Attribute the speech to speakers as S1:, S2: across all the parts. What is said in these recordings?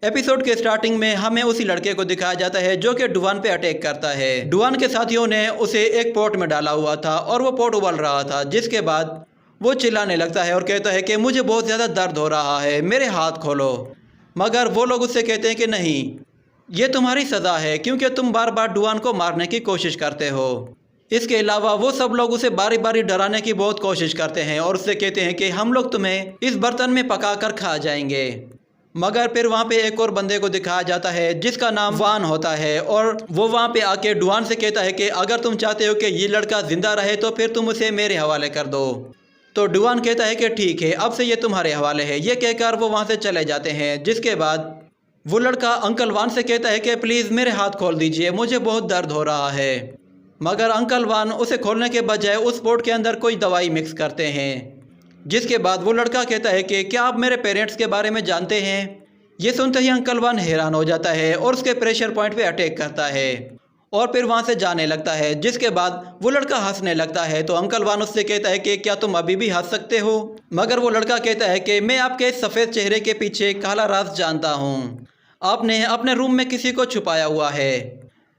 S1: Episode के starting में हमें उसी लड़के को दिखाया जाता है जो कि डुआन पे अटैक करता है। डुआन के साथियों ने उसे एक पॉट में डाला हुआ था और वो पॉट उबल रहा था, जिसके बाद वो चिल्लाने लगता है और कहता है कि मुझे बहुत ज़्यादा दर्द हो रहा है, मेरे हाथ खोलो। मगर वो लोग उससे कहते हैं कि नहीं, ये तुम्हारी सज़ा है क्योंकि तुम बार बार डुआन को मारने की कोशिश करते हो। इसके अलावा वो सब लोग उसे बारी बारी डराने की बहुत कोशिश करते हैं और उससे कहते हैं कि हम लोग तुम्हें इस बर्तन में पका कर खा जाएंगे। मगर फिर वहाँ पे एक और बंदे को दिखाया जाता है जिसका नाम वान होता है और वो वहाँ पे आके डुआन से कहता है कि अगर तुम चाहते हो कि ये लड़का जिंदा रहे तो फिर तुम उसे मेरे हवाले कर दो। तो डुआन कहता है कि ठीक है, अब से ये तुम्हारे हवाले है। ये कहकर वो वहाँ से चले जाते हैं। जिसके बाद वो लड़का अंकल वान से कहता है कि प्लीज़ मेरे हाथ खोल दीजिए, मुझे बहुत दर्द हो रहा है। मगर अंकल वान उसे खोलने के बजाय उस पोट के अंदर कोई दवाई मिक्स करते हैं। जिसके बाद वो लड़का कहता है कि क्या आप मेरे पेरेंट्स के बारे में जानते हैं। ये सुनते ही अंकल वान हैरान हो जाता है और उसके प्रेशर पॉइंट पे अटैक करता है और फिर वहाँ से जाने लगता है। जिसके बाद वो लड़का हंसने लगता है तो अंकल वान उससे कहता है कि क्या तुम अभी भी हंस सकते हो। मगर वो लड़का कहता है कि मैं आपके सफ़ेद चेहरे के पीछे काला राज जानता हूँ, आपने अपने रूम में किसी को छुपाया हुआ है।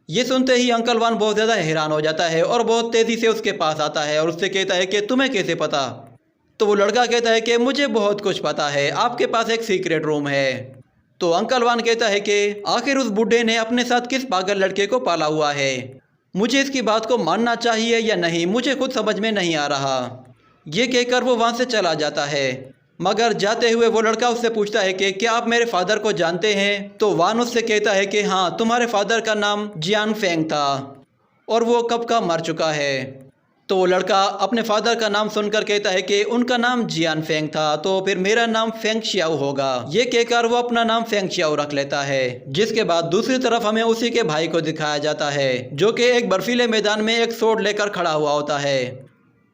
S1: ये सुनते ही अंकल वान बहुत ज़्यादा हैरान हो जाता है और बहुत तेज़ी से उसके पास आता है और उससे कहता है कि तुम्हें कैसे पता। तो वो लड़का कहता है कि मुझे बहुत कुछ पता है, आपके पास एक सीक्रेट रूम है। तो अंकल वान कहता है कि आखिर उस बूढ़े ने अपने साथ किस पागल लड़के को पाला हुआ है, मुझे इसकी बात को मानना चाहिए या नहीं, मुझे खुद समझ में नहीं आ रहा। ये कहकर वो वहाँ से चला जाता है। मगर जाते हुए वो लड़का उससे पूछता है कि क्या आप मेरे फादर को जानते हैं। तो वान उससे कहता है कि हाँ, तुम्हारे फादर का नाम जियान फेंग था और वो कब का मर चुका है। तो वो लड़का अपने फादर का नाम सुनकर कहता है कि उनका नाम जियान फेंग था, तो फिर मेरा नाम फेंग शियाओ होगा। ये कहकर वो अपना नाम फेंग शियाओ रख लेता है। जिसके बाद दूसरी तरफ हमें उसी के भाई को दिखाया जाता है जो कि एक बर्फीले मैदान में एक सोर्ड लेकर खड़ा हुआ होता है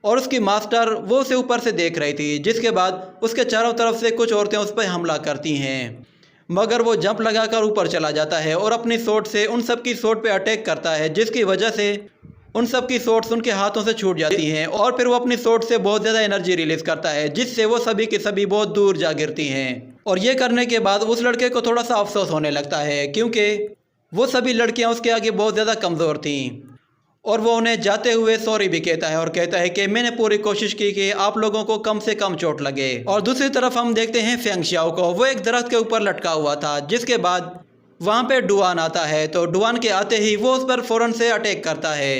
S1: और उसकी मास्टर वो उसे ऊपर से देख रही थी। जिसके बाद उसके चारों तरफ से कुछ औरतें उस पर हमला करती हैं, मगर वो जंप लगाकर ऊपर चला जाता है और अपनी सोट से उन सब की सोट पे अटैक करता है, जिसकी वजह से उन सब की सोट्स उनके हाथों से छूट जाती हैं और फिर वो अपनी सोट से बहुत ज़्यादा एनर्जी रिलीज करता है, जिससे वो सभी के सभी बहुत दूर जा गिरती हैं। और ये करने के बाद उस लड़के को थोड़ा सा अफसोस होने लगता है क्योंकि वो सभी लड़कियां उसके आगे बहुत ज़्यादा कमज़ोर थीं और वो उन्हें जाते हुए सॉरी भी कहता है और कहता है कि मैंने पूरी कोशिश की कि आप लोगों को कम से कम चोट लगे। और दूसरी तरफ हम देखते हैं फेंग शियाओ को, वो एक दरख्त के ऊपर लटका हुआ था। जिसके बाद वहाँ पे डुआन आता है, तो डुआन के आते ही वो उस पर फ़ौरन से अटैक करता है।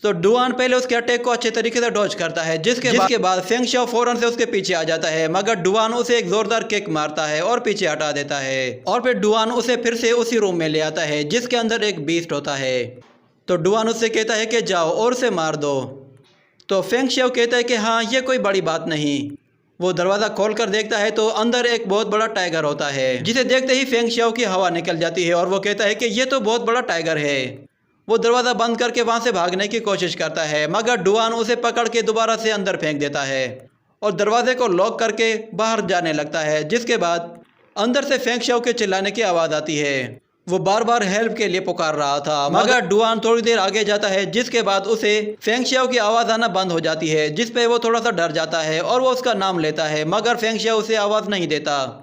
S1: तो डुआन पहले उसके अटैक को अच्छे तरीके से डॉज करता है, जिसके बाद फेंग शियाओ फौरन से उसके पीछे आ जाता है। मगर डुआन उसे एक जोरदार किक मारता है और पीछे हटा देता है और फिर डुआन उसे फिर से उसी रूम में ले आता है जिसके अंदर एक बीस्ट होता है। तो डुआन उससे कहता है कि जाओ और उसे मार दो। तो फेंग शियाओ कहता है कि हाँ, ये कोई बड़ी बात नहीं। वो दरवाज़ा खोल कर देखता है तो अंदर एक बहुत बड़ा टाइगर होता है, जिसे देखते ही फेंग शियाओ की हवा निकल जाती है और वो कहता है कि ये तो बहुत बड़ा टाइगर है। वो दरवाज़ा बंद करके वहाँ से भागने की कोशिश करता है, मगर डुआन उसे पकड़ के दोबारा से अंदर फेंक देता है और दरवाजे को लॉक करके बाहर जाने लगता है। जिसके बाद अंदर से फेंग शियाओ के चिल्लाने की आवाज़ आती है। वो बार बार हेल्प के लिए पुकार रहा था, मगर डुआन थोड़ी देर आगे जाता है। जिसके बाद उसे फेंग शियाओ की आवाज़ आना बंद हो जाती है, जिस पे वो थोड़ा सा डर जाता है और वो उसका नाम लेता है, मगर फेंग शियाओ उसे आवाज़ नहीं देता।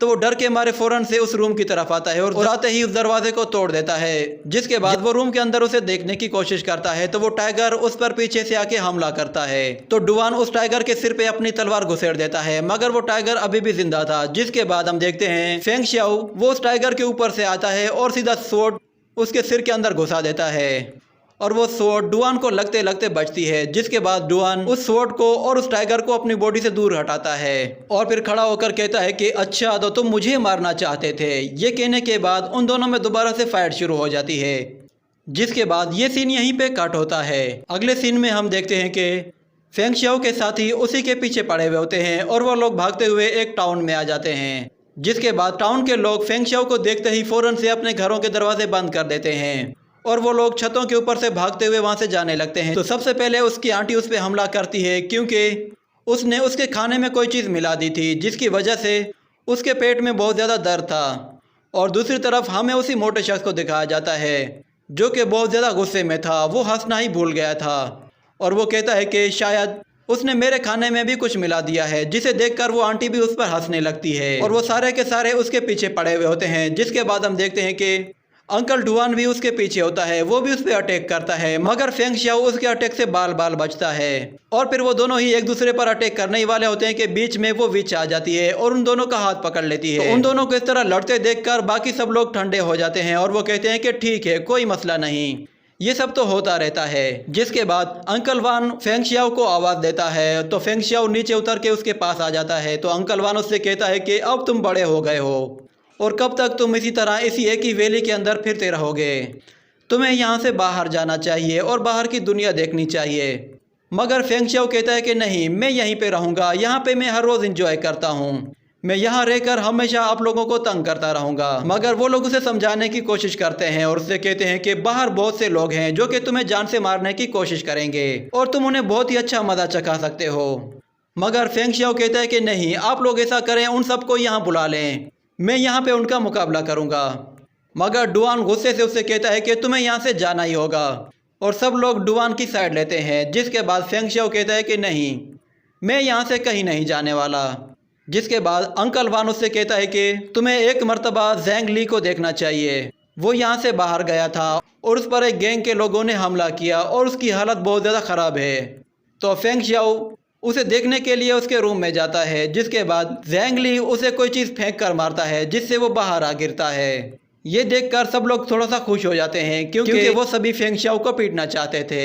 S1: तो वो डर के मारे फौरन से उस रूम की तरफ आता है और आते ही उस दरवाजे को तोड़ देता है। जिसके बाद वो रूम के अंदर उसे देखने की कोशिश करता है तो वो टाइगर उस पर पीछे से आके हमला करता है। तो डुआन उस टाइगर के सिर पे अपनी तलवार घुसेड़ देता है, मगर वो टाइगर अभी भी जिंदा था। जिसके बाद हम देखते हैं फेंग शियाओ वो उस टाइगर के ऊपर से आता है और सीधा स्वॉर्ड उसके सिर के अंदर घुसा देता है और वो स्वॉर्ड डुआन को लगते लगते बचती है। जिसके बाद डुआन उस स्वॉर्ड को और उस टाइगर को अपनी बॉडी से दूर हटाता है और फिर खड़ा होकर कहता है कि अच्छा, तो तुम मुझे मारना चाहते थे। ये कहने के बाद उन दोनों में दोबारा से फाइट शुरू हो जाती है। जिसके बाद ये सीन यहीं पे कट होता है। अगले सीन में हम देखते हैं कि फेंग शियाओ के साथी उसी के पीछे पड़े हुए होते हैं और वो लोग भागते हुए एक टाउन में आ जाते हैं। जिसके बाद टाउन के लोग फेंग शियाओ को देखते ही फौरन से अपने घरों के दरवाजे बंद कर देते हैं और वो लोग छतों के ऊपर से भागते हुए वहाँ से जाने लगते हैं। तो सबसे पहले उसकी आंटी उस पर हमला करती है क्योंकि उसने उसके खाने में कोई चीज़ मिला दी थी, जिसकी वजह से उसके पेट में बहुत ज़्यादा दर्द था। और दूसरी तरफ हमें उसी मोटे शख्स को दिखाया जाता है जो कि बहुत ज़्यादा गुस्से में था। वो हंसना ही भूल गया था और वो कहता है कि शायद उसने मेरे खाने में भी कुछ मिला दिया है। जिसे देखकर वो आंटी भी उस पर हंसने लगती है और वो सारे के सारे उसके पीछे पड़े हुए होते हैं। जिसके बाद हम देखते हैं कि अंकल डुआन भी उसके पीछे होता है, वो भी उस पर अटैक करता है, मगर फेंग शियाओ उसके अटैक से बाल बाल बचता है। और फिर वो दोनों ही एक दूसरे पर अटैक करने ही वाले होते हैं कि बीच में वो विच आ जाती है और उन दोनों का हाथ पकड़ लेती है। तो उन दोनों को इस तरह लड़ते देखकर बाकी सब लोग ठंडे हो जाते हैं और वो कहते हैं कि ठीक है, कोई मसला नहीं, ये सब तो होता रहता है। जिसके बाद अंकल वान फेंग शियाओ को आवाज़ देता है तो फेंग शियाओ नीचे उतर के उसके पास आ जाता है। तो अंकल वान उससे कहता है कि अब तुम बड़े हो गए हो और कब तक तुम इसी तरह इसी एक ही वैली के अंदर फिरते रहोगे। तुम्हें यहाँ से बाहर जाना चाहिए और बाहर की दुनिया देखनी चाहिए। मगर फेंग शियाओ कहता है कि नहीं, मैं यहीं पे रहूँगा, यहाँ पे मैं हर रोज़ इंजॉय करता हूँ, मैं यहाँ रहकर हमेशा आप लोगों को तंग करता रहूँगा। मगर वो लोग उसे समझाने की कोशिश करते हैं और उससे कहते हैं कि बाहर बहुत से लोग हैं जो कि तुम्हें जान से मारने की कोशिश करेंगे और तुम उन्हें बहुत ही अच्छा मज़ा चखा सकते हो। मगर फेंग शियाओ कहता है कि नहीं, आप लोग ऐसा करें, उन सबको यहाँ बुला लें, मैं यहाँ पे उनका मुकाबला करूँगा। मगर डुआन गुस्से से उससे कहता है कि तुम्हें यहाँ से जाना ही होगा और सब लोग डुआन की साइड लेते हैं। जिसके बाद फेंग शियाओ कहता है कि नहीं, मैं यहाँ से कहीं नहीं जाने वाला। जिसके बाद अंकल वान उससे कहता है कि तुम्हें एक मर्तबा ज़ैंग ली को देखना चाहिए, वो यहाँ से बाहर गया था और उस पर एक गैंग के लोगों ने हमला किया और उसकी हालत बहुत ज़्यादा ख़राब है। तो फेंग शियाओ उसे देखने के लिए उसके रूम में जाता है। जिसके बाद ज़ैंग ली उसे कोई चीज़ फेंक कर मारता है जिससे वो बाहर आ गिरता है। ये देखकर सब लोग थोड़ा सा खुश हो जाते हैं क्योंकि वो सभी फेंग शियाओ को पीटना चाहते थे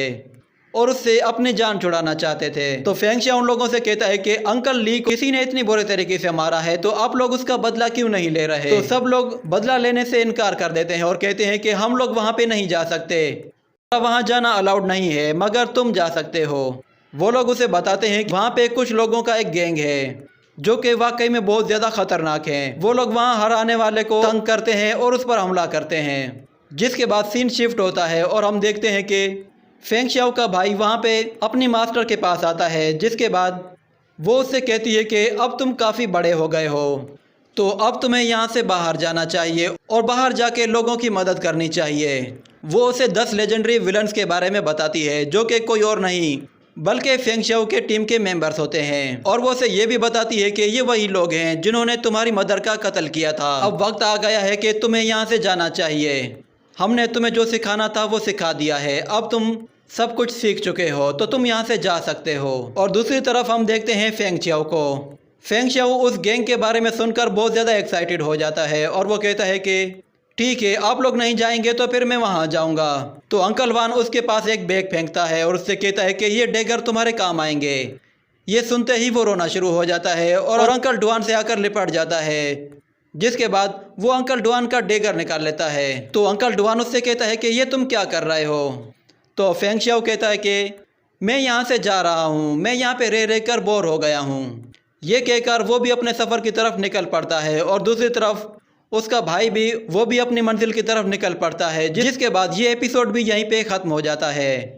S1: और उससे अपनी जान छुड़ाना चाहते थे। तो फेंग शियाओ उन लोगों से कहता है कि अंकल ली को किसी ने इतनी बुरे तरीके से मारा है तो आप लोग उसका बदला क्यों नहीं ले रहे। तो सब लोग बदला लेने से इनकार कर देते हैं और कहते हैं कि हम लोग वहाँ पे नहीं जा सकते, वहाँ जाना अलाउड नहीं है, मगर तुम जा सकते हो। वो लोग उसे बताते हैं कि वहाँ पे कुछ लोगों का एक गैंग है जो कि वाकई में बहुत ज़्यादा ख़तरनाक है। वो लोग वहाँ हर आने वाले को तंग करते हैं और उस पर हमला करते हैं। जिसके बाद सीन शिफ्ट होता है और हम देखते हैं कि फेंग शियाओ का भाई वहाँ पे अपनी मास्टर के पास आता है। जिसके बाद वो उससे कहती है कि अब तुम काफ़ी बड़े हो गए हो, तो अब तुम्हें यहाँ से बाहर जाना चाहिए और बाहर जाके लोगों की मदद करनी चाहिए। वो उसे 10 लेजेंडरी विलन्स के बारे में बताती है जो कि कोई और नहीं बल्कि फेंग शियाओ के टीम के मेंबर्स होते हैं। और वो उसे ये भी बताती है कि ये वही लोग हैं जिन्होंने तुम्हारी मदर का कत्ल किया था। अब वक्त आ गया है कि तुम्हें यहाँ से जाना चाहिए, हमने तुम्हें जो सिखाना था वो सिखा दिया है, अब तुम सब कुछ सीख चुके हो तो तुम यहाँ से जा सकते हो। और दूसरी तरफ हम देखते हैं फेंग शियाओ को। फेंग शियाओ उस गैंग के बारे में सुनकर बहुत ज़्यादा एक्साइटेड हो जाता है और वो कहता है कि ठीक है, आप लोग नहीं जाएंगे तो फिर मैं वहाँ जाऊँगा। तो अंकल वान उसके पास एक बैग फेंकता है और उससे कहता है कि ये डेगर तुम्हारे काम आएंगे। ये सुनते ही वो रोना शुरू हो जाता है और अंकल डुआन से आकर लिपट जाता है। जिसके बाद वो अंकल डुआन का डेगर निकाल लेता है। तो अंकल डुआन उससे कहता है कि ये तुम क्या कर रहे हो। तो फेंग शियाओ कहता है कि मैं यहाँ से जा रहा हूँ, मैं यहाँ पे रह रह कर बोर हो गया हूँ। ये कहकर वो भी अपने सफ़र की तरफ निकल पड़ता है और दूसरी तरफ उसका भाई भी वो भी अपनी मंजिल की तरफ निकल पड़ता है। जिसके बाद ये एपिसोड भी यहीं पे ख़त्म हो जाता है।